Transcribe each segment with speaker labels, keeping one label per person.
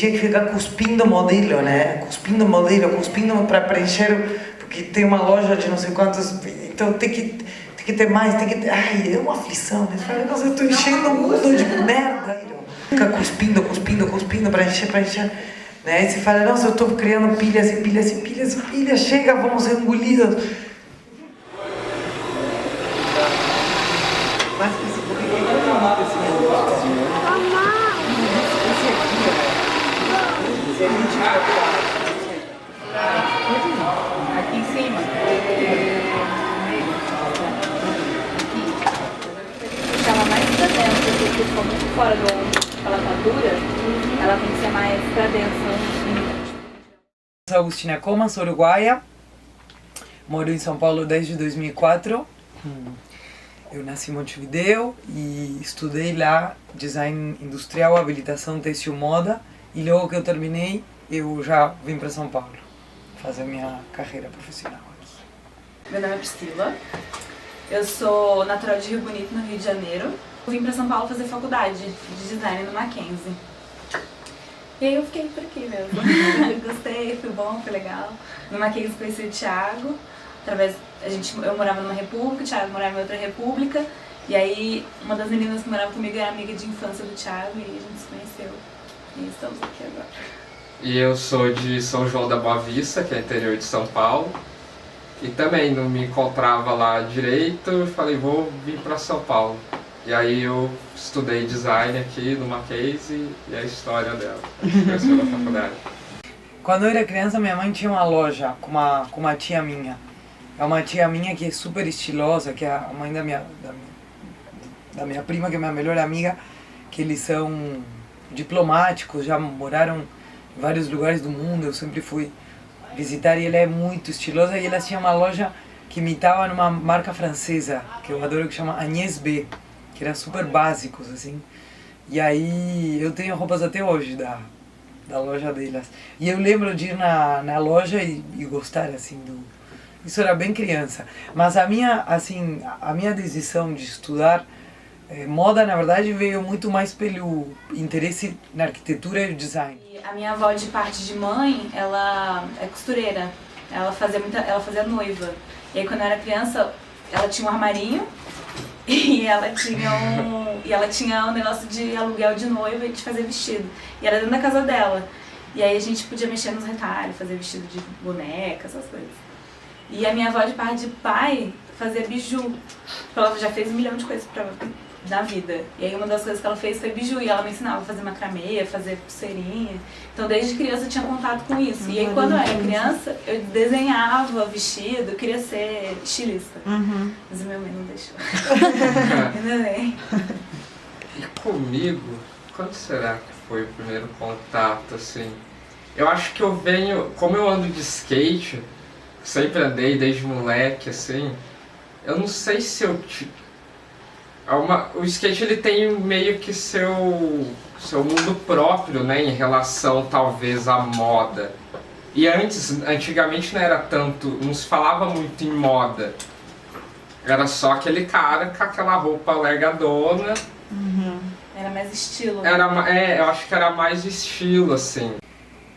Speaker 1: tinha que ficar cuspindo modelo, né? Cuspindo modelo, cuspindo para preencher, porque tem uma loja de não sei quantos, então tem que ter mais, tem que ter... Ai, é uma aflição, né? Fala, nossa, eu tô enchendo o mundo de merda. Fica cuspindo para encher, né? Aí você fala, nossa, eu tô criando pilhas e pilhas, chega, vamos ser engolidos. Mas esse porque eu não amava esse negócio.
Speaker 2: Aqui em cima. Ela mais pra dentro, porque ficou muito fora da lavadura, ela tem que ser mais pra dentro.
Speaker 1: Sou Agustina Coma, sou uruguaia, moro em São Paulo desde 2004. Eu nasci em Montevideo e estudei lá design industrial, habilitação, têxtil, moda, e logo que eu terminei, eu já vim para São Paulo fazer minha carreira profissional aqui.
Speaker 2: Meu nome é Priscila, eu sou natural de Rio Bonito, no Rio de Janeiro. Eu vim para São Paulo fazer faculdade de design no Mackenzie. E aí eu fiquei por aqui mesmo. Gostei, foi bom, foi legal. No Mackenzie conheci o Thiago, eu morava numa república, o Thiago morava em outra república. E aí uma das meninas que morava comigo era amiga de infância do Thiago e a gente se conheceu. E estamos aqui agora.
Speaker 3: E eu sou de São João da Boa Vista, que é interior de São Paulo. E também não me encontrava lá direito, eu falei, vou vir para São Paulo. E aí eu estudei design aqui no Mackenzie e a história dela, a da faculdade.
Speaker 1: Quando eu era criança, minha mãe tinha uma loja com uma tia minha. É uma tia minha que é super estilosa, que é a mãe da minha prima, que é minha melhor amiga, que eles são diplomáticos, já moraram em vários lugares do mundo, eu sempre fui visitar e ela é muito estilosa e ela tinha uma loja que imitava numa marca francesa, que eu adoro, que chama Agnès B, que era super básicos, assim. E aí eu tenho roupas até hoje da loja delas. E eu lembro de ir na loja e gostar, assim, Isso era bem criança. Mas a minha decisão de estudar moda, na verdade, veio muito mais pelo interesse na arquitetura e design.
Speaker 2: A minha avó, de parte de mãe, ela é costureira. Ela fazia noiva. E aí, quando eu era criança, ela tinha um armarinho e ela tinha um negócio de aluguel de noiva e de fazer vestido. E era dentro da casa dela. E aí a gente podia mexer nos retalhos, fazer vestido de boneca, essas coisas. E a minha avó, de parte de pai, fazia biju. Ela já fez 1 milhão de coisas na vida. E aí uma das coisas que ela fez foi biju. E ela me ensinava a fazer macramê, a fazer pulseirinha. Então desde criança eu tinha contato com isso. E aí quando eu era criança, eu desenhava vestido, eu queria ser estilista. Mas o meu mãe não deixou. Ainda bem.
Speaker 3: E comigo, quando será que foi o primeiro contato, assim? Eu acho que eu venho, como eu ando de skate, sempre andei desde moleque, assim, eu não sei se o skate ele tem meio que seu mundo próprio, né, em relação talvez à moda. E antigamente não era tanto, não se falava muito em moda. Era só aquele cara com aquela roupa largadona.
Speaker 2: Era mais estilo.
Speaker 3: Eu acho que era mais estilo, assim.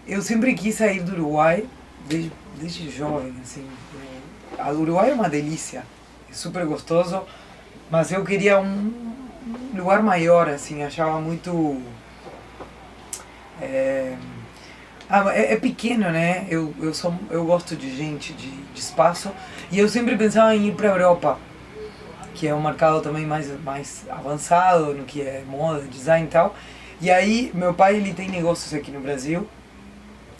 Speaker 1: Eu sempre quis sair do Uruguai, desde jovem, assim. O Uruguai é uma delícia, é super gostoso, mas eu queria um lugar maior, assim, achava muito... É pequeno, né? Eu gosto de gente, de espaço, e eu sempre pensava em ir para a Europa, que é um mercado também mais avançado no que é moda, design e tal. E aí, meu pai, ele tem negócios aqui no Brasil,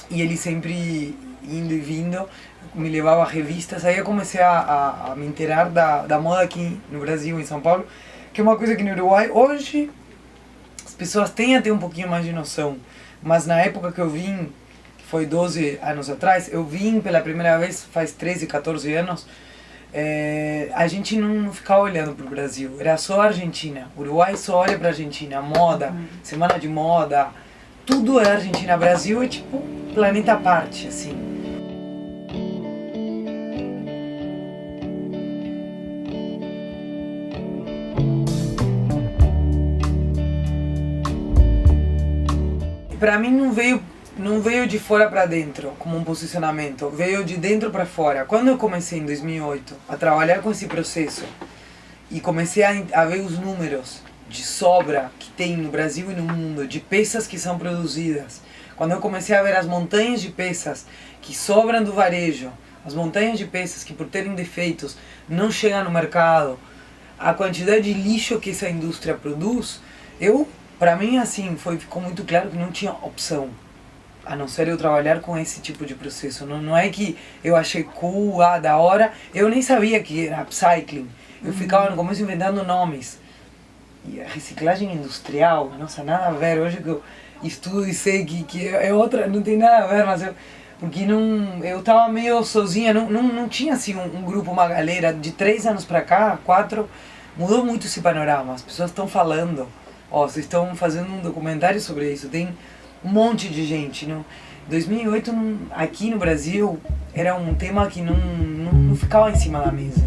Speaker 1: e ele sempre indo e vindo, me levava a revistas. Aí eu comecei a me inteirar da moda aqui no Brasil, em São Paulo, que é uma coisa que no Uruguai, hoje, as pessoas têm até um pouquinho mais de noção. Mas na época que eu vim, que foi 12 anos atrás, eu vim pela primeira vez faz 13, 14 anos, a gente não ficava olhando para o Brasil, era só a Argentina. O Uruguai só olha para a Argentina, moda, semana de moda, tudo é Argentina. Brasil é tipo planeta à parte, assim. para mim não veio de fora para dentro como um posicionamento, veio de dentro para fora. Quando eu comecei em 2008 a trabalhar com esse processo e comecei a ver os números de sobra que tem no Brasil e no mundo, de peças que são produzidas, quando eu comecei a ver as montanhas de peças que sobram do varejo, as montanhas de peças que por terem defeitos não chegam no mercado, a quantidade de lixo que essa indústria produz, para mim assim, ficou muito claro que não tinha opção, a não ser eu trabalhar com esse tipo de processo. Não é que eu achei cool, da hora, eu nem sabia que era upcycling, eu ficava no começo inventando nomes. E a reciclagem industrial, nossa, nada a ver, hoje que eu estudo e sei que é outra, não tem nada a ver, mas porque eu estava meio sozinha, não tinha assim um grupo, uma galera. De 3 anos para cá, 4, mudou muito esse panorama, as pessoas estão falando, vocês estão fazendo um documentário sobre isso, tem um monte de gente. Em 2008, aqui no Brasil, era um tema que não ficava em cima da mesa.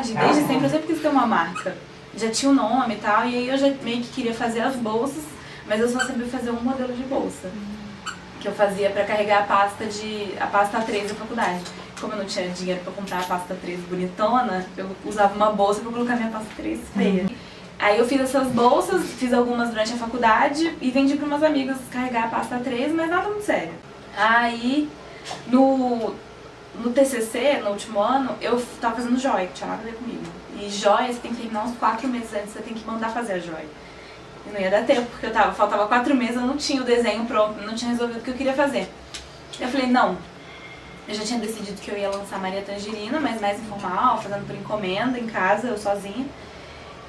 Speaker 2: Desde sempre eu sempre quis ter uma marca. Já tinha um nome e tal, e aí eu já meio que queria fazer as bolsas, mas eu só sabia fazer um modelo de bolsa. Que eu fazia pra carregar a pasta A3 da faculdade. Como eu não tinha dinheiro pra comprar a pasta A3 bonitona, eu usava uma bolsa pra colocar minha pasta A3 feia. Aí eu fiz essas bolsas, fiz algumas durante a faculdade e vendi para umas amigas carregar a pasta A3, mas nada muito sério. Aí no TCC, no último ano, eu tava fazendo joia, que tinha nada a ver comigo. E joia, você tem que terminar uns 4 meses antes, você tem que mandar fazer a joia. E não ia dar tempo, porque faltava 4 meses, eu não tinha o desenho pronto, não tinha resolvido o que eu queria fazer. Eu falei, não, eu já tinha decidido que eu ia lançar Maria Tangerina, mas mais informal, fazendo por encomenda, em casa, eu sozinha.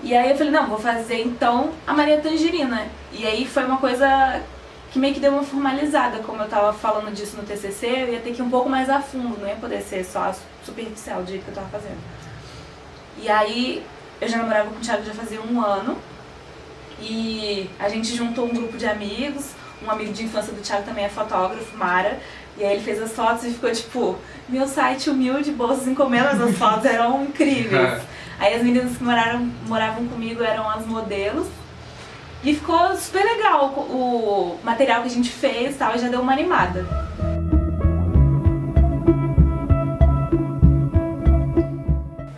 Speaker 2: E aí eu falei, não, vou fazer então a Maria Tangerina. E aí foi uma coisa que meio que deu uma formalizada, como eu tava falando disso no TCC, eu ia ter que ir um pouco mais a fundo, não ia poder ser só superficial do jeito que eu tava fazendo. E aí eu já namorava com o Thiago já fazia 1 ano, e a gente juntou um grupo de amigos, um amigo de infância do Thiago também é fotógrafo, Mara, e aí ele fez as fotos e ficou tipo, meu site humilde, bolsas encomendas, as fotos eram incríveis. Aí as meninas que moravam comigo eram as modelos, e ficou super legal o material que a gente fez, tal, e já deu uma animada.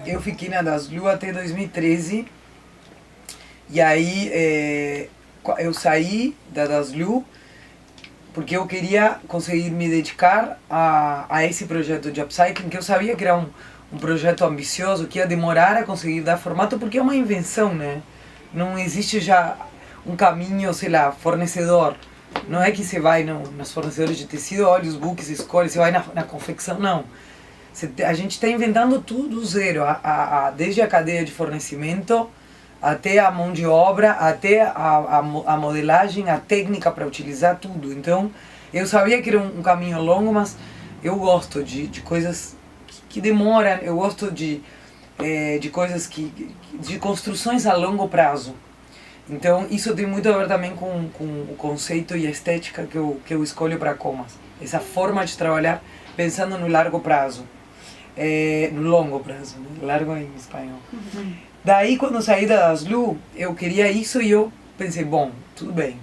Speaker 1: Eu fiquei na Daslu até 2013, e aí eu saí da Daslu porque eu queria conseguir me dedicar a esse projeto de upcycling, que eu sabia que era um projeto ambicioso, que ia demorar a conseguir dar formato, porque é uma invenção, né? Não existe já um caminho, sei lá, fornecedor. Não é que você vai nos fornecedores de tecido, olha os books, escolhe, você vai na confecção, não. A gente está inventando tudo do zero, desde a cadeia de fornecimento, até a mão de obra, até a modelagem, a técnica para utilizar tudo. Então, eu sabia que era um caminho longo, mas eu gosto de coisas que demoram, eu gosto de coisas de construções a longo prazo. Então, isso tem muito a ver também com o conceito e a estética que eu escolho para Comas. Essa forma de trabalhar pensando no largo prazo. No longo prazo, né? Largo em espanhol. Uhum. Daí, quando eu saí da Daslu, eu queria isso e eu pensei, bom, tudo bem.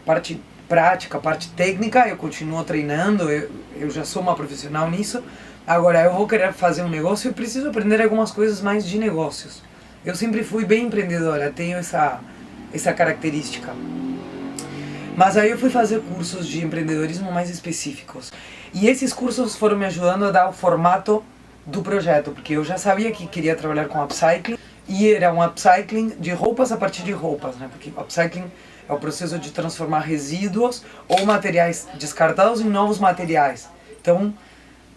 Speaker 1: Parte prática, parte técnica, eu continuo treinando, eu já sou uma profissional nisso. Agora, eu vou querer fazer um negócio, eu preciso aprender algumas coisas mais de negócios. Eu sempre fui bem empreendedora, tenho essa característica. Mas aí eu fui fazer cursos de empreendedorismo mais específicos. E esses cursos foram me ajudando a dar o formato do projeto, porque eu já sabia que queria trabalhar com upcycling, e era um upcycling de roupas a partir de roupas, né? Porque upcycling é o processo de transformar resíduos ou materiais descartados em novos materiais. Então,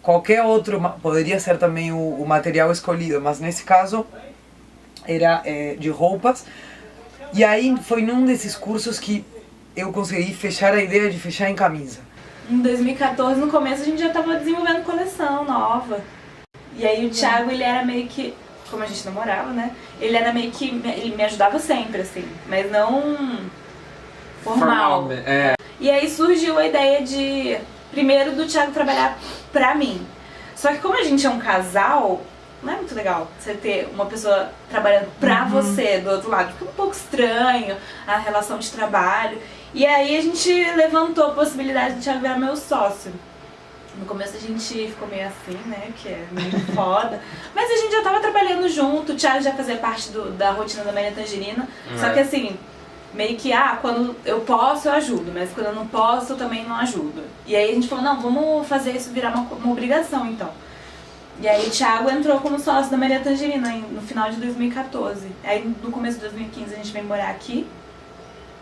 Speaker 1: qualquer outro poderia ser também o material escolhido, mas nesse caso era de roupas. E aí foi num desses cursos que eu consegui fechar a ideia de fechar em camisa.
Speaker 2: Em 2014, no começo, a gente já estava desenvolvendo coleção nova. E aí o Thiago, ele era meio que como a gente namorava, né? Ele era meio que, ele me ajudava sempre, assim, mas não formal.
Speaker 3: É.
Speaker 2: E aí surgiu a ideia de, primeiro, do Thiago trabalhar pra mim. Só que como a gente é um casal, não é muito legal você ter uma pessoa trabalhando pra você do outro lado. Fica um pouco estranho a relação de trabalho. E aí a gente levantou a possibilidade de Thiago virar meu sócio. No começo a gente ficou meio assim, né, que é meio foda. Mas a gente já tava trabalhando junto, o Thiago já fazia parte da rotina da Maria Tangerina. Só que assim, meio que, quando eu posso eu ajudo, mas quando eu não posso eu também não ajudo. E aí a gente falou, não, vamos fazer isso virar uma obrigação então. E aí o Thiago entrou como sócio da Maria Tangerina no final de 2014. Aí no começo de 2015 a gente veio morar aqui.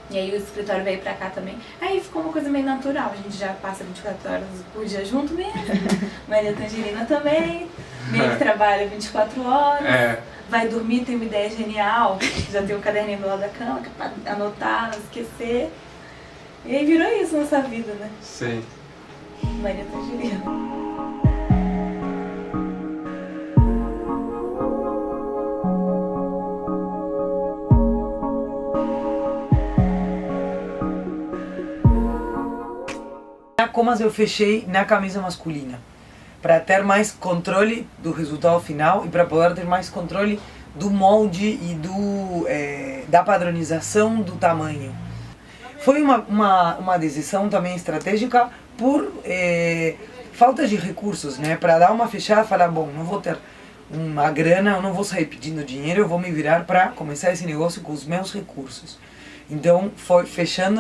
Speaker 2: E aí o escritório veio pra cá também. Aí ficou uma coisa meio natural, a gente já passa 24 horas por dia junto mesmo. Maria Tangerina também, meio que trabalha 24 horas. Vai dormir, tem uma ideia genial, já tem um caderninho do lado da cama, que é pra anotar, não esquecer. E aí virou isso nossa vida, né?
Speaker 3: Sim.
Speaker 2: Maria Tangerina.
Speaker 1: Como eu fechei na camisa masculina, para ter mais controle do resultado final e para poder ter mais controle do molde e da padronização do tamanho. Foi uma decisão também estratégica por falta de recursos, né? Para dar uma fechada e falar, bom, não vou ter uma grana, eu não vou sair pedindo dinheiro, eu vou me virar para começar esse negócio com os meus recursos. Então, foi fechando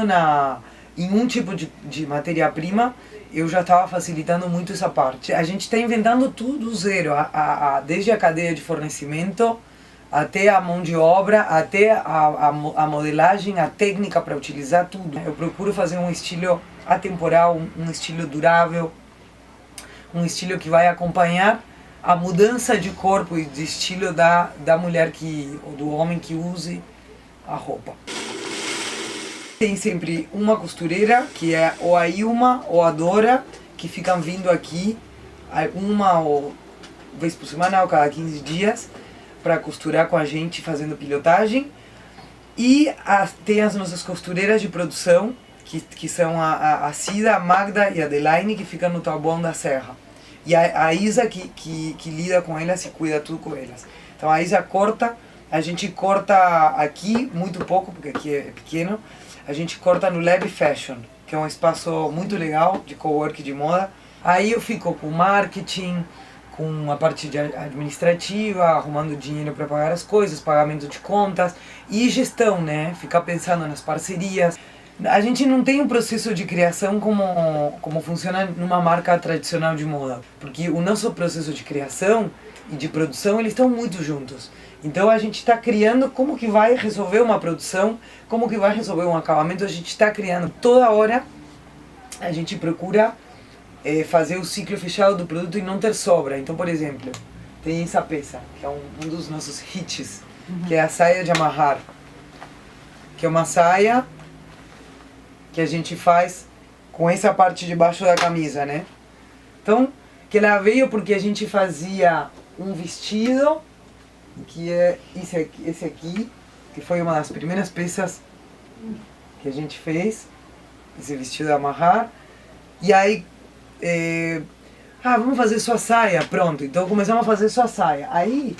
Speaker 1: em um tipo de matéria-prima, eu já estava facilitando muito essa parte. A gente está inventando tudo do zero, desde a cadeia de fornecimento, até a mão de obra, até a modelagem, a técnica para utilizar tudo. Eu procuro fazer um estilo atemporal, um estilo durável, um estilo que vai acompanhar a mudança de corpo e de estilo da mulher ou do homem que use a roupa. Tem sempre uma costureira, que é ou a Ilma ou a Dora, que ficam vindo aqui uma vez por semana ou cada 15 dias para costurar com a gente, fazendo pilotagem. E tem as nossas costureiras de produção, que são a Cida, a Magda e a Adelaine, que ficam no Taboão da Serra. E a Isa que lida com elas e cuida tudo com elas. Então a Isa corta, a gente corta aqui, muito pouco, porque aqui é pequeno. A gente corta no Lab Fashion, que é um espaço muito legal de cowork de moda. Aí eu fico com marketing, com a parte administrativa, arrumando dinheiro para pagar as coisas, pagamento de contas e gestão, né? Ficar pensando nas parcerias. A gente não tem um processo de criação como funciona numa marca tradicional de moda, porque o nosso processo de criação e de produção, eles estão muito juntos. Então a gente está criando como que vai resolver uma produção, como que vai resolver um acabamento, a gente está criando toda hora, a gente procura fazer o ciclo fechado do produto e não ter sobra. Então, por exemplo, tem essa peça, que é um dos nossos hits, que é a saia de amarrar, que é uma saia que a gente faz com essa parte de baixo da camisa, né? Então, que ela veio porque a gente fazia um vestido, que é esse aqui, que foi uma das primeiras peças que a gente fez, esse vestido de amarrar. E aí, vamos fazer sua saia, pronto. Então começamos a fazer sua saia. Aí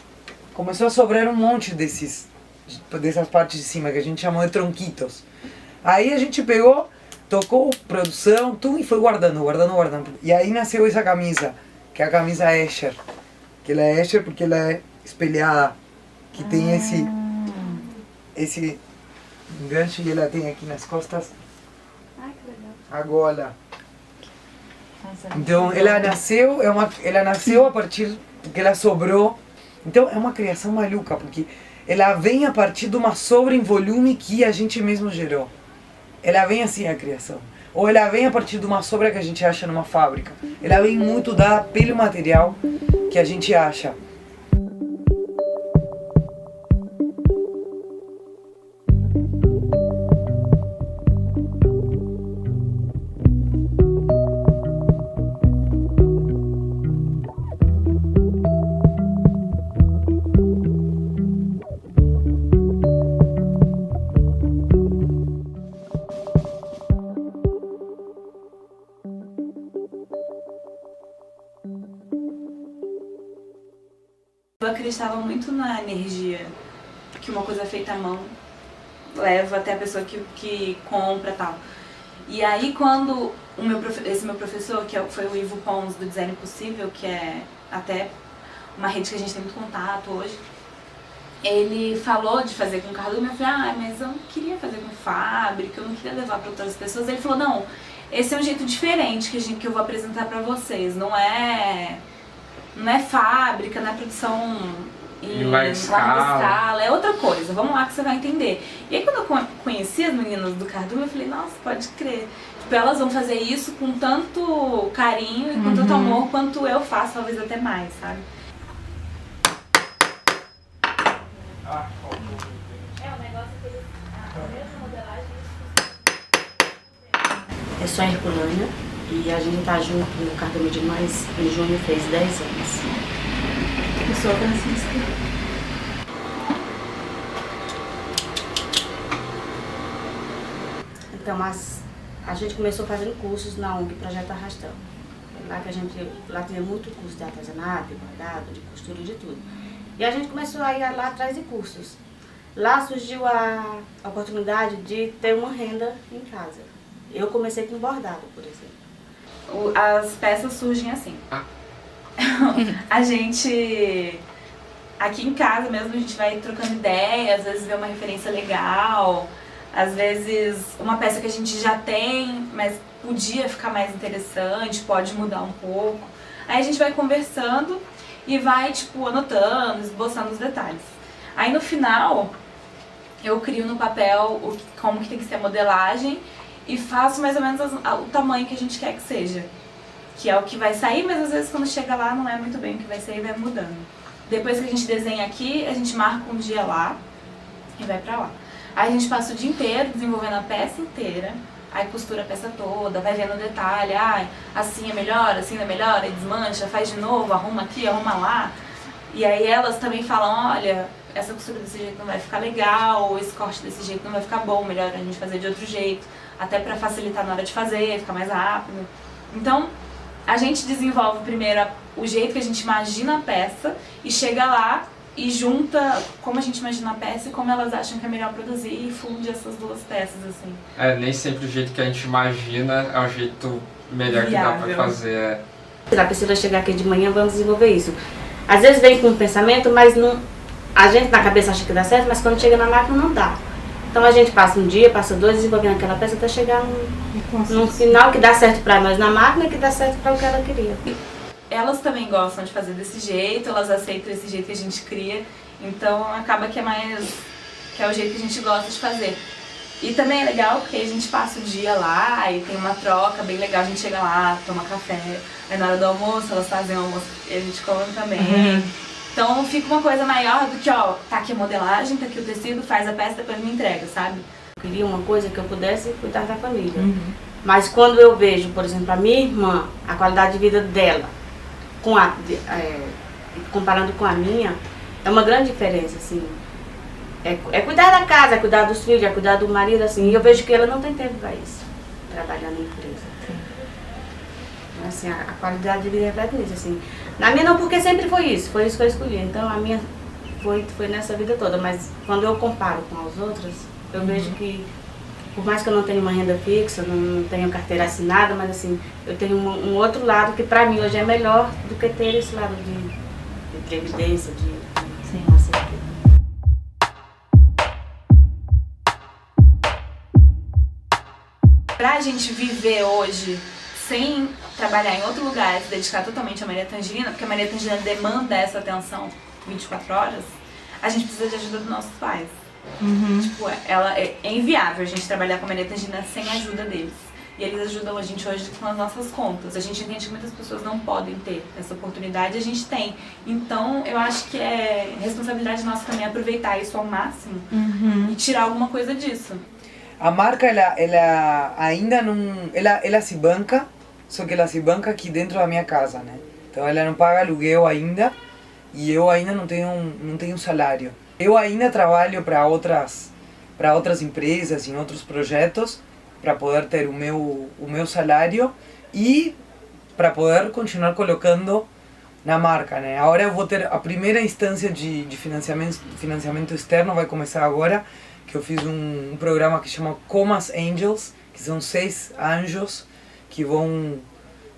Speaker 1: começou a sobrar um monte dessas partes de cima, que a gente chamou de tronquitos. Aí a gente pegou, tocou produção, tudo, e foi guardando. E aí nasceu essa camisa, que é a camisa Escher. Que ela é Escher porque ela é espelhada, que tem esse gancho, e ela tem aqui nas costas
Speaker 2: Que legal.
Speaker 1: a gola. Então ela nasceu a partir porque ela sobrou. Então é uma criação maluca, porque ela vem a partir de uma sobra em volume que a gente mesmo gerou. Ela vem assim a criação. Ou ela vem a partir de uma sobra que a gente acha numa fábrica. Ela vem muito pelo material que a gente acha.
Speaker 2: Eu acreditava muito na energia que uma coisa feita à mão leva até a pessoa que compra e tal. E aí quando esse meu professor, foi o Ivo Pons do Design Possível, que é até uma rede que a gente tem muito contato hoje, ele falou de fazer com cardume. Eu falei, mas eu não queria fazer com fábrica, eu não queria levar para outras pessoas. Ele falou, não, esse é um jeito diferente que eu vou apresentar para vocês, não é fábrica, não é produção em larga escala, é outra coisa, vamos lá que você vai entender. E aí quando eu conheci as meninas do cardume, eu falei, nossa, pode crer. Tipo, elas vão fazer isso com tanto carinho e com tanto amor quanto eu faço, talvez até mais, sabe?
Speaker 4: Eu sou a Herculânia e a gente tá junto no Cardume de Mães, em junho fez 10 anos.
Speaker 2: Eu sou a Francisca.
Speaker 4: Então, a gente começou fazendo cursos na ONG Projeto Arrastão. Lá tinha muito curso de artesanato, de bordado, de costura, de tudo. E a gente começou a ir lá atrás de cursos. Lá surgiu a oportunidade de ter uma renda em casa. Eu comecei com bordado, por exemplo.
Speaker 2: As peças surgem assim. A gente, aqui em casa mesmo, a gente vai trocando ideia, às vezes vê uma referência legal, às vezes uma peça que a gente já tem, mas podia ficar mais interessante, pode mudar um pouco. Aí a gente vai conversando e vai, tipo, anotando, esboçando os detalhes. Aí no final, eu crio no papel como que tem que ser a modelagem e faço mais ou menos o tamanho que a gente quer que seja. Que é o que vai sair, mas às vezes quando chega lá não é muito bem o que vai sair e vai mudando. Depois que a gente desenha aqui, a gente marca um dia lá e vai pra lá. Aí a gente passa o dia inteiro desenvolvendo a peça inteira, aí costura a peça toda, vai vendo o detalhe, assim é melhor, assim não é melhor, aí desmancha, faz de novo, arruma aqui, arruma lá. E aí elas também falam, olha, essa costura desse jeito não vai ficar legal, ou esse corte desse jeito não vai ficar bom, melhor a gente fazer de outro jeito, até pra facilitar na hora de fazer, ficar mais rápido. Então, a gente desenvolve primeiro o jeito que a gente imagina a peça e chega lá e junta como a gente imagina a peça e como elas acham que é melhor produzir e funde essas duas peças, assim.
Speaker 3: Nem sempre o jeito que a gente imagina é o jeito melhor
Speaker 2: viável.
Speaker 3: Que dá pra fazer.
Speaker 4: A pessoa chegar aqui de manhã, vamos desenvolver isso. Às vezes vem com um pensamento, mas não, a gente na cabeça acha que dá certo, mas quando chega na máquina não dá. Então a gente passa um dia, passa dois desenvolvendo aquela peça até chegar num final que dá certo pra nós na máquina e que dá certo pra o que ela queria.
Speaker 2: Elas também gostam de fazer desse jeito, elas aceitam esse jeito que a gente cria, então acaba que é o jeito que a gente gosta de fazer. E também é legal porque a gente passa o dia lá e tem uma troca bem legal, a gente chega lá, toma café, aí na hora do almoço elas fazem o almoço e a gente come também. Então fica uma coisa maior do que, tá aqui a modelagem, tá aqui o tecido, faz a peça, depois me entrega, sabe?
Speaker 4: Eu queria uma coisa que eu pudesse cuidar da família. Mas quando eu vejo, por exemplo, a minha irmã, a qualidade de vida dela, comparando com a minha, é uma grande diferença, assim. É cuidar da casa, é cuidar dos filhos, é cuidar do marido, assim. E eu vejo que ela não tem tempo para isso, trabalhar na empresa. Assim, a qualidade de vida reflete nisso, assim. Na minha não, porque sempre foi isso que eu escolhi. Então a minha foi nessa vida toda. Mas quando eu comparo com as outras, eu vejo que, por mais que eu não tenha uma renda fixa, não tenho carteira assinada, mas assim, eu tenho um outro lado que pra mim hoje é melhor do que ter esse lado de previdência, sem uma certeza.
Speaker 2: Pra gente viver hoje sem trabalhar em outro lugar e se dedicar totalmente à Maria Tangerina, porque a Maria Tangerina demanda essa atenção 24 horas, a gente precisa de ajuda dos nossos pais. Tipo, é inviável a gente trabalhar com a Maria Tangerina sem a ajuda deles. E eles ajudam a gente hoje com as nossas contas. A gente entende que muitas pessoas não podem ter essa oportunidade e a gente tem. Então, eu acho que é responsabilidade nossa também aproveitar isso ao máximo e tirar alguma coisa disso.
Speaker 1: A marca, ela ainda não... Ela se banca, só que ela se banca aqui dentro da minha casa, né? Então ela não paga aluguel ainda e eu ainda não tenho salário. Eu ainda trabalho para outras empresas, em outros projetos, para poder ter o meu salário e para poder continuar colocando na marca, né? Agora eu vou ter a primeira instância de financiamento externo, vai começar agora, que eu fiz um programa que chama Comas Angels, que são 6 anjos que vão,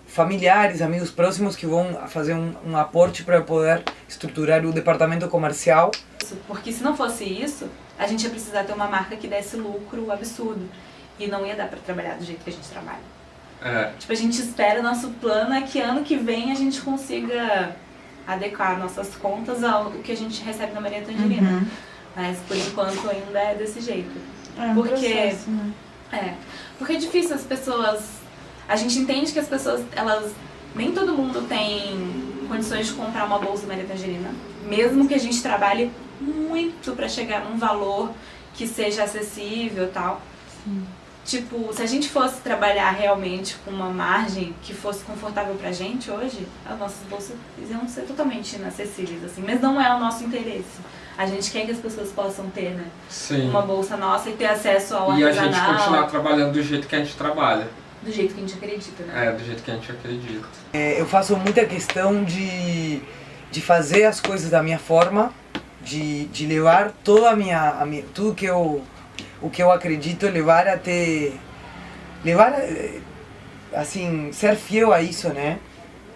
Speaker 1: familiares, amigos próximos, que vão fazer um aporte para poder estruturar o departamento comercial.
Speaker 2: Porque se não fosse isso, a gente ia precisar ter uma marca que desse lucro absurdo. E não ia dar para trabalhar do jeito que a gente trabalha. Tipo, a gente espera, nosso plano é que ano que vem a gente consiga adequar nossas contas ao que a gente recebe na Maria Tangerina. Mas por enquanto ainda é desse jeito. Porque
Speaker 5: processo, né?
Speaker 2: Porque é difícil as pessoas. A gente entende que as pessoas, elas. Nem todo mundo tem condições de comprar uma bolsa Maria Tangerina. Mesmo que a gente trabalhe muito para chegar num valor que seja acessível e tal.
Speaker 5: Sim.
Speaker 2: Tipo, se a gente fosse trabalhar realmente com uma margem que fosse confortável pra gente hoje, as nossas bolsas iam ser totalmente inacessíveis, assim. Mas não é o nosso interesse. A gente quer que as pessoas possam ter, né?
Speaker 3: Sim.
Speaker 2: Uma bolsa nossa e ter acesso ao
Speaker 3: E a
Speaker 2: artesanal.
Speaker 3: gente continuar trabalhando do jeito que a gente trabalha.
Speaker 2: Do jeito que a gente acredita, né?
Speaker 3: Do jeito que a gente acredita.
Speaker 1: Eu faço muita questão de fazer as coisas da minha forma, de levar toda a minha tudo que o que eu acredito, levar assim, ser fiel a isso, né?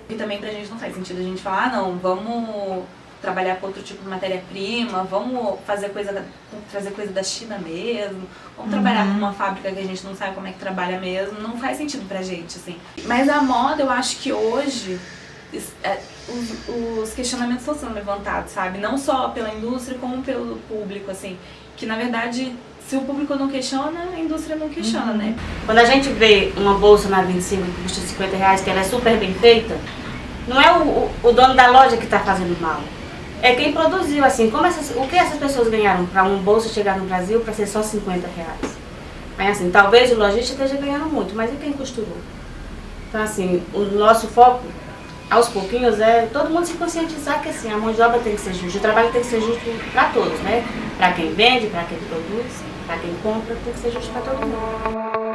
Speaker 2: E também pra gente não faz sentido a gente falar, não, vamos trabalhar com outro tipo de matéria-prima, vamos trazer coisa da China mesmo, vamos trabalhar com uma fábrica que a gente não sabe como é que trabalha mesmo, não faz sentido pra gente, assim. Mas a moda, eu acho que hoje os questionamentos estão sendo levantados, sabe? Não só pela indústria, como pelo público, assim, que na verdade, se o público não questiona, a indústria não questiona, né?
Speaker 4: Quando a gente vê uma bolsa na 25 que custa R$50, que ela é super bem feita, não é o dono da loja que está fazendo mal. É quem produziu, assim, o que essas pessoas ganharam para uma bolsa chegar no Brasil para ser só R$50? Aí, assim, talvez o lojista esteja ganhando muito, mas e quem costurou? Então, assim, o nosso foco, aos pouquinhos, é todo mundo se conscientizar que, assim, a mão de obra tem que ser justa, o trabalho tem que ser justo para todos, né? Para quem vende, para quem produz, para quem compra, tem que ser justo para todo mundo.